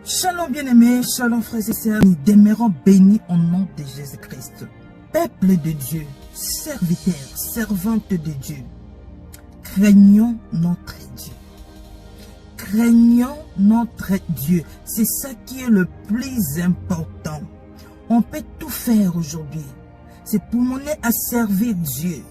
Shalom bien-aimés, shalom frères et sœurs, nous demeurons bénis au nom de Jésus-Christ. Peuple de Dieu, serviteurs, servantes de Dieu, craignons notre Dieu. Craignons notre Dieu, c'est ça qui est le plus important. On peut tout faire aujourd'hui. C'est pour mener à servir Dieu,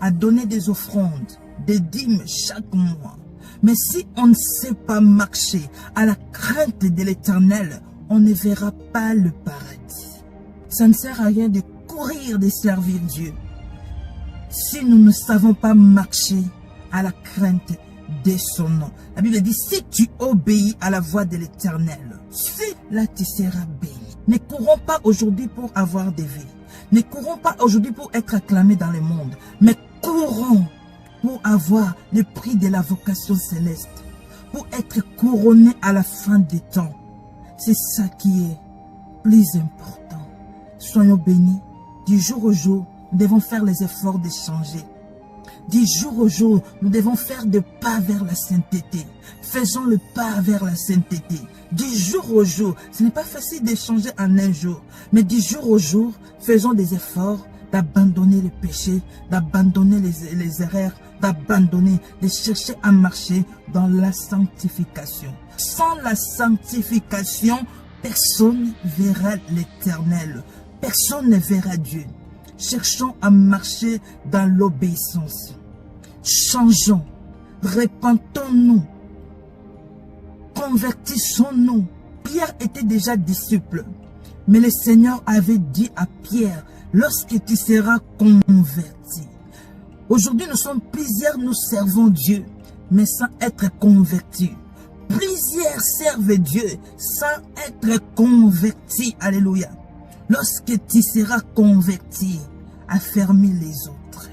à donner des offrandes, des dîmes chaque mois. Mais si on ne sait pas marcher à la crainte de l'Éternel, on ne verra pas le paradis. Ça ne sert à rien de courir, de servir Dieu, si nous ne savons pas marcher à la crainte de son nom. La Bible dit, si tu obéis à la voix de l'Éternel, si là tu seras béni. Ne courons pas aujourd'hui pour avoir des vies. Ne courons pas aujourd'hui pour être acclamés dans le monde, mais courons pour avoir le prix de la vocation céleste, pour être couronné à la fin des temps. C'est ça qui est plus important. Soyons bénis. Du jour au jour, nous devons faire les efforts de changer. Du jour au jour, nous devons faire des pas vers la sainteté. Faisons le pas vers la sainteté. Du jour au jour, ce n'est pas facile de changer en un jour, mais du jour au jour, faisons des efforts d'abandonner le péché, d'abandonner les erreurs, d'abandonner, de chercher à marcher dans la sanctification. Sans la sanctification, personne ne verra l'Éternel. Personne ne verra Dieu. Cherchons à marcher dans l'obéissance. Changeons, repentons-nous, convertissons-nous. Pierre était déjà disciple, mais le Seigneur avait dit à Pierre, lorsque tu seras converti. Aujourd'hui, nous sommes plusieurs, nous servons Dieu, mais sans être convertis. Plusieurs servent Dieu sans être convertis. Alléluia. Lorsque tu seras converti, affermis les autres.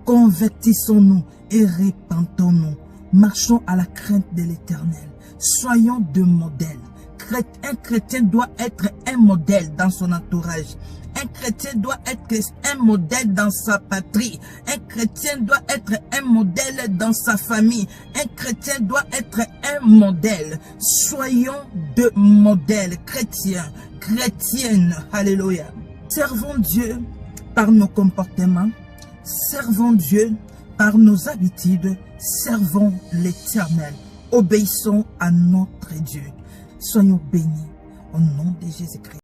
Convertissons-nous et repentons-nous. Marchons à la crainte de l'Éternel. Soyons de modèles. Un chrétien doit être un modèle dans son entourage. Un chrétien doit être un modèle dans sa patrie. Un chrétien doit être un modèle dans sa famille. Un chrétien doit être un modèle. Soyons de modèles chrétiens, chrétiennes. Alléluia. Servons Dieu par nos comportements. Servons Dieu par nos habitudes. Servons l'Éternel. Obéissons à notre Dieu. Soyons bénis au nom de Jésus-Christ.